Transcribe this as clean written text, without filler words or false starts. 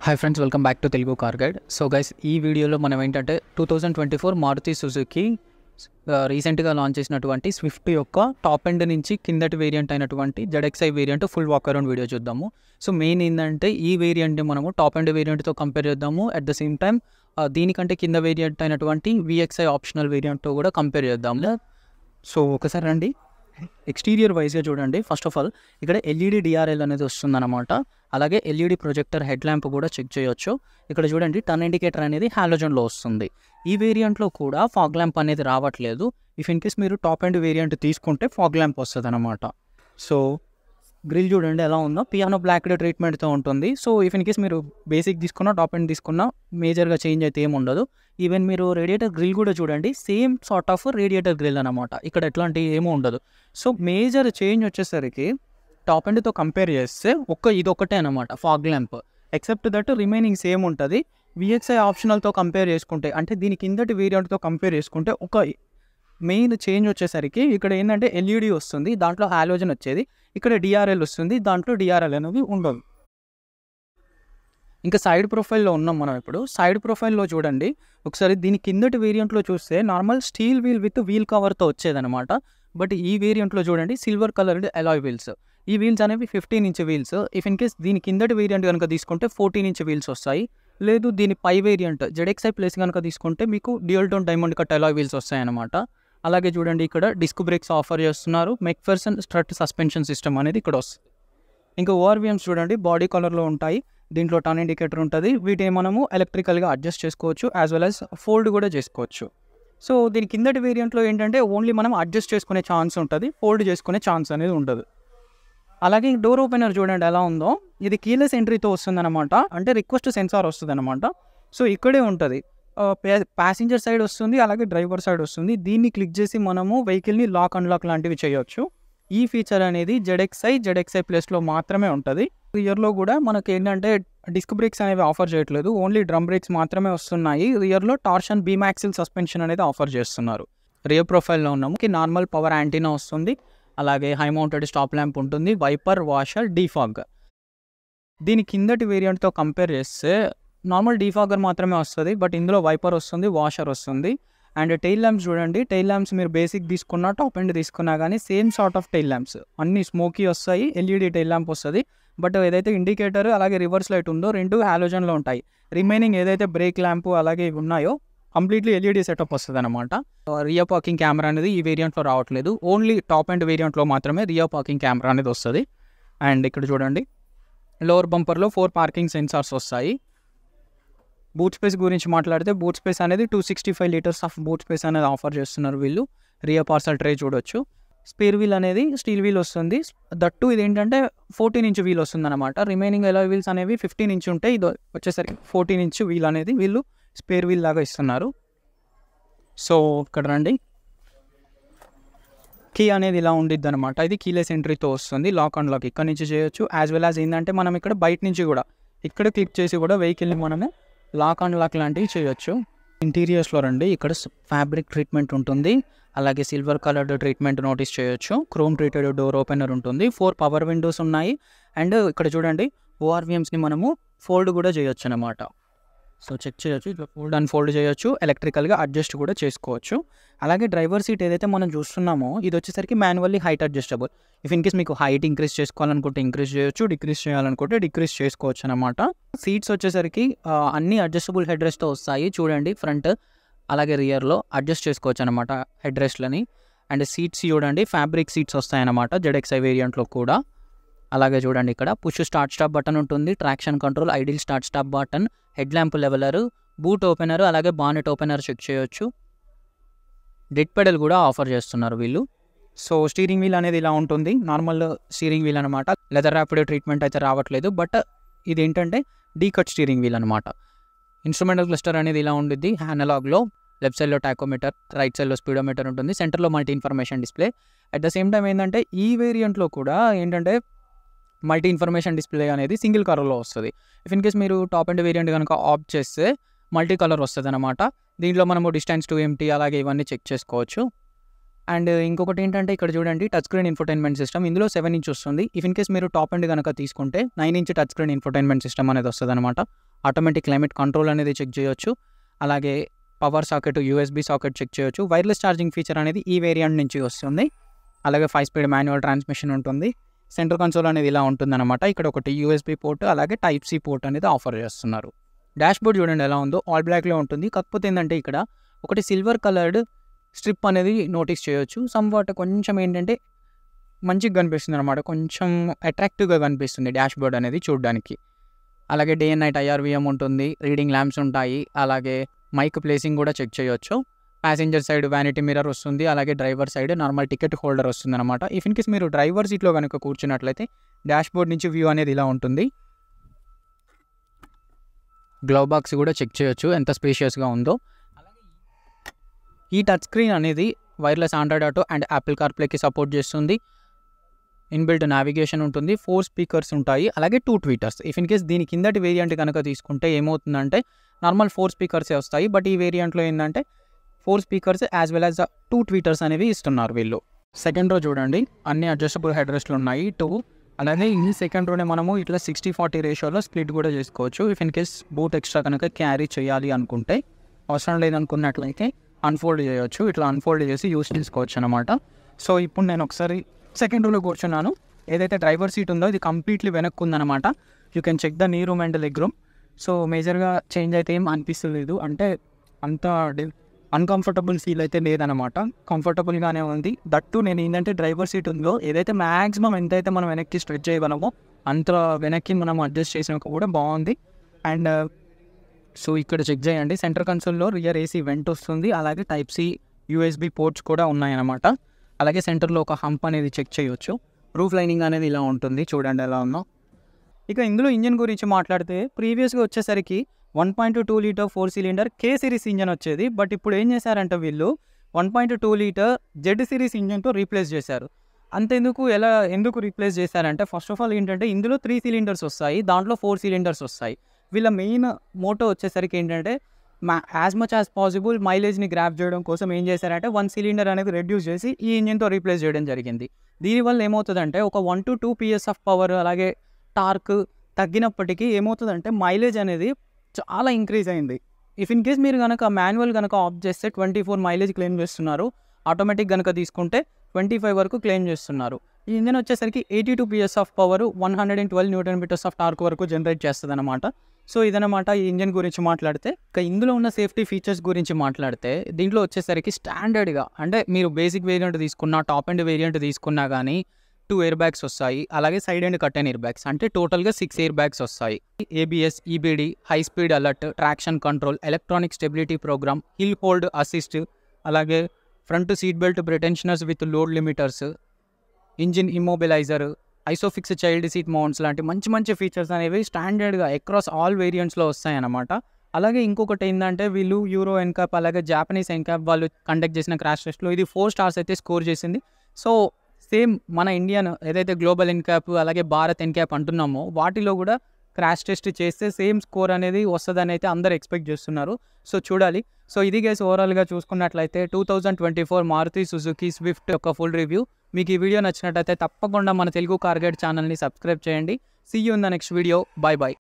Hi friends, welcome back to Telugu car guide. So guys, ఈ వీడియోలో మనం ఏంటంటే 2024 మారుతి సుజుకి రీసెంట్గా లాంచ్ చేసినటువంటి స్విఫ్ట్ యొక్క టాప్ ఎండ్ నుంచి కిందటి వేరియంట్ అయినటువంటి ZXi variant full walk around video చూద్దాము. సో మెయిన్ ఏంటంటే ఈ వేరియంట్ని మనము టాప్ ఎండ్ వేరియంట్తో కంపేర్ చేద్దాము. అట్ ద సేమ్ టైం దీనికంటే కింద వేరియంట్ అయినటువంటి VXi ఆప్షనల్ వేరియంట్తో కూడా కంపేర్ చేద్దాము. సో ఒకసారి రండి, ఎక్స్టీరియర్ వైజ్గా చూడండి. ఫస్ట్ ఆఫ్ ఆల్ ఇక్కడ LED DRL అనేది వస్తుందన్నమాట. అలాగే LED ప్రొజెక్టర్ హెడ్ ల్యాంప్ కూడా చెక్ చేయొచ్చు. ఇక్కడ చూడండి, టర్న్ ఇండికేటర్ అనేది హాలోజన్లో వస్తుంది. ఈ వేరియంట్లో కూడా ఫాగ్ ల్యాంప్ అనేది రావట్లేదు. ఇఫ్ ఇన్ కేస్ మీరు టాప్ ఎండ్ వేరియంట్ తీసుకుంటే ఫాగ్ ల్యాంప్ వస్తుంది అనమాట. సో గ్రిల్ చూడండి ఎలా ఉందో, పియానో బ్లాక్ ట్రీట్మెంట్తో ఉంటుంది. సో ఇఫ్ ఇన్ కేస్ మీరు బేసిక్ తీసుకున్నా టాప్ ఎండ్ తీసుకున్నా మేజర్గా చేంజ్ అయితే ఏమి ఉండదు. ఈవెన్ మీరు రేడియేటర్ గ్రిల్ కూడా చూడండి, same sort of radiator grille అనమాట. ఇక్కడ ఎట్లాంటి ఏమీ ఉండదు. సో మేజర్ చేంజ్ వచ్చేసరికి టాప్ ఎండ్తో కంపేర్ చేస్తే ఇదొక్కటే అనమాట fog lamp. Except that remaining same ఉంటుంది. VXi ఆప్షనల్తో కంపేర్ చేసుకుంటే, అంటే దీని కిందటి వేరియంట్తో కంపేర్ చేసుకుంటే ఒక మెయిన్ చేంజ్ వచ్చేసరికి ఇక్కడ ఏంటంటే LED వస్తుంది, దాంట్లో హాలోజన్ వచ్చేది. ఇక్కడ DRL వస్తుంది, దాంట్లో DRL అనేది ఉండదు. ఇంకా సైడ్ ప్రొఫైల్లో ఉన్నాం మనం ఇప్పుడు. సైడ్ ప్రొఫైల్లో చూడండి ఒకసారి, దీని కిందటి వేరియంట్లో చూస్తే normal steel wheel with wheel కవర్తో వచ్చేదనమాట. బట్ ఈ వేరియంట్లో చూడండి సిల్వర్ కలర్డ్ అలాయ్ వీల్స్. ఈ వీల్స్ అనేవి 15 inch wheels. If in case దీని కిందటి వేరియంట్ కనుక తీసుకుంటే 14 ఇంచ్ వీల్స్ వస్తాయి. లేదు దీని పై వేరియంట్ ZXi ప్లస్ కనుక తీసుకుంటే మీకు dual tone diamond cut alloy wheels వస్తాయన్నమాట. అలాగే చూడండి, ఇక్కడ డిస్క్ బ్రేక్స్ ఆఫర్ చేస్తున్నారు. మెక్ఫెర్సన్ స్ట్రట్ సస్పెన్షన్ సిస్టమ్ అనేది ఇక్కడ వస్తుంది. ఇంకా ORVMs చూడండి బాడీ కలర్లో ఉంటాయి. దీంట్లో టర్న్ ఇండికేటర్ ఉంటుంది. వీటిని మనము ఎలక్ట్రికల్గా అడ్జస్ట్ చేసుకోవచ్చు, యాజ్ వెల్ యాజ్ ఫోల్డ్ కూడా చేసుకోవచ్చు. సో దీని కిందటి వేరియంట్లో ఏంటంటే ఓన్లీ మనం అడ్జస్ట్ చేసుకునే ఛాన్స్ ఉంటుంది, ఫోల్డ్ చేసుకునే ఛాన్స్ అనేది ఉండదు. అలాగే డోర్ ఓపెనర్ చూడండి ఎలా ఉందో, ఇది కీలెస్ ఎంట్రీతో వస్తుందన్నమాట. అంటే రిక్వెస్ట్ సెన్సార్ వస్తుంది అనమాట. సో ఇక్కడే ఉంటుంది, ప్యాసింజర్ సైడ్ వస్తుంది, అలాగే డ్రైవర్ సైడ్ వస్తుంది. దీన్ని క్లిక్ చేసి మనము వెహికల్ని లాక్ అన్లాక్ లాంటివి చేయొచ్చు. ఈ ఫీచర్ అనేది ZXi ప్లస్లో మాత్రమే ఉంటుంది. రియర్లో కూడా మనకి ఏంటంటే డిస్క్ బ్రేక్స్ అనేవి ఆఫర్ చేయట్లేదు, ఓన్లీ డ్రమ్ బ్రేక్స్ మాత్రమే వస్తున్నాయి. రియర్లో టార్షన్ బీమ్ యాక్సిల్ సస్పెన్షన్ అనేది ఆఫర్ చేస్తున్నారు. రియర్ ప్రొఫైల్లో ఉన్నాము, నార్మల్ పవర్ యాంటీనా వస్తుంది, అలాగే హై మౌంటెడ్ స్టాప్ ల్యాంప్ ఉంటుంది, వైపర్, వాషర్, డీఫాగ్. దీని కిందటి వేరియంట్తో కంపేర్ చేస్తే నార్మల్ డీఫాగర్ మాత్రమే వస్తుంది, బట్ ఇందులో వైపర్ వస్తుంది, వాషర్ వస్తుంది. అండ్ టైల్ ల్యాంప్స్ చూడండి, టైల్ ల్యాంప్స్ మీరు బేసిక్ తీసుకున్నా టాప్ ఎండ్ తీసుకున్నా కానీ same sort of tile lamps అన్ని స్మోకీ వస్తాయి. LED టైల్ ల్యాంప్ వస్తుంది. బట్ ఏదైతే ఇండికేటర్ అలాగే రివర్స్ లైట్ ఉందో రెండు హాలోజన్లో ఉంటాయి. రిమైనింగ్ ఏదైతే బ్రేక్ ల్యాంప్ అలాగే ఉన్నాయో కంప్లీట్లీ LED సెటప్ వస్తుంది అనమాట. రియర్ పార్కింగ్ కెమెరా అనేది ఈ వేరియంట్లో రావట్లేదు, ఓన్లీ టాప్ ఎండ్ వేరియంట్లో మాత్రమే రియర్ పార్కింగ్ కెమెరా అనేది వస్తుంది. అండ్ ఇక్కడ చూడండి, లోవర్ బంపర్లో 4 పార్కింగ్ సెన్సార్స్ వస్తాయి. బూట్ స్పేస్ గురించి మాట్లాడితే బూట్ స్పేస్ అనేది 265 లీటర్స్ ఆఫ్ బూట్ స్పేస్ అనేది ఆఫర్ చేస్తున్నారు వీళ్ళు. రియర్ పార్సల్ ట్రే చూడొచ్చు. స్పేర్ వీల్ అనేది స్టీల్ వీల్ వస్తుంది. దట్టు ఇది ఏంటంటే 14 ఇంచ్ వీల్ వస్తుంది అనమాట. రిమైనింగ్ అలాయ్ వీల్స్ అనేవి 15 ఇంచ్ ఉంటాయి. ఇది వచ్చేసరికి 14 ఇంచ్ వీల్ అనేది వీళ్ళు స్పేర్ వీల్ లాగా ఇస్తున్నారు. సో ఇక్కడ రండి, కీ అనేది ఇలా ఉండిద్ది అనమాట. ఇది కీలెస్ ఎంట్రీతో వస్తుంది, లాక్ అండ్ లాక్ ఇక్కడ నుంచి చేయొచ్చు. యాజ్ వెల్ యాజ్ ఏంటంటే మనం ఇక్కడ బయట నుంచి కూడా ఇక్కడ క్లిక్ చేసి కూడా వెహికల్ని మనము లాక్ అండ్ లాక్ లాంటివి చేయొచ్చు. ఇంటీరియర్స్లో రండి, ఇక్కడ ఫ్యాబ్రిక్ ట్రీట్మెంట్ ఉంటుంది, అలాగే సిల్వర్ కలర్డ్ ట్రీట్మెంట్ నోటీస్ చేయొచ్చు. క్రోమ్ ట్రీటెడ్ డోర్ ఓపెనర్ ఉంటుంది, 4 పవర్ విండోస్ ఉన్నాయి. అండ్ ఇక్కడ చూడండి ORVMsని మనము ఫోల్డ్ కూడా చేయొచ్చు అనమాట. సో చెక్ చేయొచ్చు, ఇట్లా ఫోల్డ్ అండ్ ఫోల్డ్ చేయొచ్చు, ఎలక్ట్రికల్గా అడ్జస్ట్ కూడా చేసుకోవచ్చు. అలాగే డ్రైవర్ సీట్ ఏదైతే మనం చూస్తున్నామో ఇది వచ్చేసరికి manually height adjustable. If in case మీకు హైట్ ఇంక్రీజ్ చేసుకోవాలనుకుంటే ఇంక్రీజ్ చేయొచ్చు, డిక్రీజ్ చేయాలనుకుంటే డిక్రీజ్ చేసుకోవచ్చు అనమాట. సీట్స్ వచ్చేసరికి అన్ని అడ్జస్టబుల్ హెడ్ రెస్ట్తో వస్తాయి. చూడండి ఫ్రంట్ అలాగే రియర్లో అడ్జస్ట్ చేసుకోవచ్చు అనమాట హెడ్ రెస్ట్లని. అండ్ సీట్స్ చూడండి ఫ్యాబ్రిక్ సీట్స్ వస్తాయన్నమాట ZXi వేరియంట్లో కూడా. అలాగే చూడండి, ఇక్కడ పుష్ స్టార్ట్ స్టాప్ బటన్ ఉంటుంది, traction control, idle start stop button, head lamp leveller, boot opener, అలాగే బానెట్ ఓపెనర్ చెక్ చేయొచ్చు. డెడ్ పెడల్ కూడా ఆఫర్ చేస్తున్నారు వీళ్ళు. సో స్టీరింగ్ వీల్ అనేది ఇలా ఉంటుంది, నార్మల్ స్టీరింగ్ వీల్ అనమాట. లెదర్ ర్యాపిడ్ ట్రీట్మెంట్ అయితే రావట్లేదు, బట్ ఇది ఏంటంటే డీకట్ స్టీరింగ్ వీల్ అనమాట. ఇన్స్ట్రుమెంటల్ క్లస్టర్ అనేది ఇలా ఉండిద్ది అనలాగ్లో. లెఫ్ట్ సైడ్లో టాకోమీటర్, రైట్ సైడ్లో స్పీడోమీటర్ ఉంటుంది, సెంటర్లో multi information display. At the same time ఏంటంటే ఈ వేరియంట్లో కూడా ఏంటంటే మల్టీ ఇన్ఫర్మేషన్ డిస్ప్లే అనేది సింగిల్ కలర్లో వస్తుంది. ఇఫ్ ఇన్ కేస్ మీరు టాప్ ఎండ్ వేరియంట్ కనుక ఆప్ట్ చేస్తే మల్టీ కలర్ వస్తుంది అనమాట. దీంట్లో మనము డిస్టెన్స్ టు ఎంటీ అలాగే ఇవన్నీ చెక్ చేసుకోవచ్చు. అండ్ ఇంకొకటి ఏంటంటే ఇక్కడ చూడండి టచ్ స్క్రీన్ ఇన్ఫోటైన్మెంట్ సిస్టమ్, ఇందులో 7 ఇంచ్ వస్తుంది. ఇఫ్ ఇన్ కేస్ మీరు టాప్ ఎండ్ కనుక తీసుకుంటే 9 inch touch screen infotainment system అనేది వస్తుంది అనమాట. ఆటోమేటిక్ క్లైమేట్ కంట్రోల్ అనేది చెక్ చేయొచ్చు. అలాగే power socket, USB socket check చేయొచ్చు. వైర్లెస్ ఛార్జింగ్ ఫీచర్ అనేది ఈ వేరియంట్ నుంచి వస్తుంది. అలాగే 5 స్పీడ్ మాన్యువల్ ట్రాన్స్మిషన్ ఉంటుంది. సెంటర్ కన్సోల్ అనేది ఇలా ఉంటుందన్నమాట. ఇక్కడ ఒకటి యూఎస్బీ పోర్ట్ అలాగే టైప్ సి పోర్ట్ అనేది ఆఫర్ చేస్తున్నారు. డాష్ బోర్డ్ చూడండి ఎలా ఉందో, ఆల్ బ్లాక్లో ఉంటుంది. కాకపోతే ఏంటంటే ఇక్కడ ఒకటి సిల్వర్ కలర్డ్ స్ట్రిప్ అనేది నోటీస్ చేయొచ్చు. సమ్వాట్ కొంచెం ఏంటంటే మంచిగా కనిపిస్తుంది అనమాట, కొంచెం అట్రాక్టివ్గా కనిపిస్తుంది డాష్ బోర్డ్ అనేది చూడడానికి. అలాగే డే అండ్ నైట్ ఐఆర్విఎం ఉంటుంది, రీడింగ్ ల్యాంప్స్ ఉంటాయి, అలాగే మైక్ ప్లేసింగ్ కూడా చెక్ చేయొచ్చు. ప్యాసింజర్ సైడ్ వ్యానిటీ మిర్రర్ వస్తుంది, అలాగే driver side normal ticket holder వస్తుంది అనమాట. ఇఫ్ ఇన్ కేస్ మీరు డ్రైవర్ సీట్లో కనుక కూర్చున్నట్లయితే డాష్ బోర్డ్ నుంచి వ్యూ అనేది ఇలా ఉంటుంది. గ్లవ్ బాక్స్ కూడా చెక్ చేయొచ్చు ఎంత స్పేషియస్గా ఉందో. ఈ టచ్ స్క్రీన్ అనేది wireless Android Auto and Apple కార్ప్లేకి సపోర్ట్ చేస్తుంది. ఇన్బిల్ట్ నావిగేషన్ ఉంటుంది, 4 స్పీకర్స్ ఉంటాయి, అలాగే 2 ట్వీటర్స్. ఇఫ్ ఇన్ కేస్ దీని కిందటి వేరియంట్ కనుక తీసుకుంటే ఏమవుతుందంటే నార్మల్ 4 స్పీకర్సే వస్తాయి. బట్ ఈ వేరియంట్లో ఏంటంటే 4 speakers as well as 2 tweeters అనేవి ఇస్తున్నారు వీళ్ళు. సెకండ్ రో చూడండి, అన్ని అడ్జస్టబుల్ హెడ్ రెస్ట్లు ఉన్నాయి 2. అలాగే ఈ సెకండ్ రోనే మనము ఇట్లా 60-40 రేషియోలో స్ప్లిట్ కూడా చేసుకోవచ్చు. If in case boot extra కనుక క్యారీ చేయాలి అనుకుంటే, అవసరం లేదనుకున్నట్లయితే అన్ఫోల్డ్ చేయొచ్చు. ఇట్లా అన్ఫోల్డ్ చేసి యూస్ చేసుకోవచ్చు అనమాట. సో ఇప్పుడు నేను ఒకసారి సెకండ్ రోలో కూర్చున్నాను. ఏదైతే డ్రైవర్ సీట్ ఉందో ఇది కంప్లీట్లీ వెనక్కు ఉందన్నమాట. యూ కెన్ చెక్ ద నీ room and leg room. So మేజర్గా చేంజ్ అయితే ఏం అనిపిస్తలేదు, అంటే అంత అన్కంఫర్టబుల్ ఫీల్ అయితే లేదనమాట, కంఫర్టబుల్గానే ఉంది. దట్టు నేను ఏంటంటే డ్రైవర్ సీట్ ఉందో ఏదైతే మ్యాక్సిమం ఎంతైతే మనం వెనక్కి స్ట్రెచ్ చేయగలమో అంత వెనక్కి మనం అడ్జస్ట్ చేసినాక కూడా బాగుంది. అండ్ సో ఇక్కడ చెక్ చేయండి, సెంటర్ కన్సోల్లో రియర్ ఏసీ వెంట్ వస్తుంది, అలాగే టైప్ సి యూఎస్బీ పోర్ట్స్ కూడా ఉన్నాయన్నమాట. అలాగే సెంటర్లో ఒక హంప్ అనేది చెక్ చేయొచ్చు. రూఫ్ లైనింగ్ అనేది ఇలా ఉంటుంది, చూడండి ఎలా ఉందో. ఇక ఇందులో ఇంజన్ గురించి మాట్లాడితే ప్రీవియస్గా వచ్చేసరికి 1.2 లీటర్ 4 సిలిండర్ కే సిరీస్ ఇంజన్ వచ్చేది. బట్ ఇప్పుడు ఏం చేశారంటే వీళ్ళు 1.2 లీటర్ జెడ్ సిరీస్ ఇంజన్తో రీప్లేస్ చేశారు. అంతెందుకు ఎందుకు రీప్లేస్ చేశారంటే ఫస్ట్ ఆఫ్ ఆల్ ఏంటంటే ఇందులో 3 సిలిండర్స్ వస్తాయి, దాంట్లో 4 సిలిండర్స్ వస్తాయి. వీళ్ళ మెయిన్ మోటో వచ్చేసరికి ఏంటంటే యాజ్ మచ్ యాజ్ పాసిబుల్ మైలేజ్ని గ్రాప్ చేయడం కోసం ఏం చేశారంటే 1 సిలిండర్ అనేది రెడ్యూస్ చేసి ఈ ఇంజిన్తో రీప్లేస్ చేయడం జరిగింది. దీనివల్ల ఏమవుతుందంటే ఒక 1 to 2 PS ఆఫ్ పవర్ అలాగే టార్క్ తగ్గినప్పటికీ ఏమవుతుందంటే మైలేజ్ అనేది చాలా ఇంక్రీజ్ అయింది. ఇఫ్ ఇన్ కేస్ మీరు కనుక మాన్యువల్ కనుక ఆఫ్ చేస్తే 24 మైలేజ్ క్లెయిమ్ చేస్తున్నారు, ఆటోమేటిక్ కనుక తీసుకుంటే 25 వరకు క్లెయిమ్ చేస్తున్నారు. ఈ ఇంజిన్ వచ్చేసరికి 82 PS of power 112 newton metres of torque వరకు జనరేట్ చేస్తుంది అనమాట. సో ఇదనమాట ఈ ఇంజిన్ గురించి మాట్లాడితే. ఇక ఇందులో ఉన్న సేఫ్టీ ఫీచర్స్ గురించి మాట్లాడితే దీంట్లో వచ్చేసరికి స్టాండర్డ్గా అంటే మీరు బేసిక్ వేరియంట్ తీసుకున్నా టాప్ ఎండ్ వేరియంట్ తీసుకున్నా కానీ 2 ఎయిర్ బ్యాగ్స్ వస్తాయి, అలాగే side and curtain air bags, అంటే టోటల్గా 6 ఎయిర్ బ్యాగ్స్ వస్తాయి. ABS, EBD, high speed alert, traction control, electronic stability programme, hill hold assist, అలాగే front seat belt pretensioners with load limiters, engine immobiliser, ISOFIX child seat mounts లాంటి మంచి మంచి features అనేవి స్టాండర్డ్గా across all వేరియంట్స్లో వస్తాయన్నమాట. అలాగే ఇంకొకటి ఏంటంటే వీళ్ళు యూరో ఎన్కాప్ అలాగే జాపనీస్ ఎన్కాప్ వాళ్ళు కండక్ట్ చేసిన క్రాష్ టెస్ట్లో ఇది 4 స్టార్స్ అయితే స్కోర్ చేసింది. సో సేమ్ మన ఇండియన్ ఏదైతే గ్లోబల్ ఎన్కాప్ అలాగే భారత్ ఎన్కాప్ అంటున్నామో వాటిలో కూడా క్రాష్ టెస్ట్ చేస్తే సేమ్ స్కోర్ అనేది వస్తుందని అయితే అందరు ఎక్స్పెక్ట్ చేస్తున్నారు. సో చూడాలి. సో ఇది గైస్ ఓవరాల్గా చూసుకున్నట్లయితే 2024 మారుతి సుజుకి స్విఫ్ట్ యొక్క ఫుల్ రివ్యూ. మీకు ఈ వీడియో నచ్చినట్లయితే తప్పకుండా మన తెలుగు కార్ గైడ్ ఛానల్ని సబ్స్క్రైబ్ చేయండి. See you in the next video. Bye by.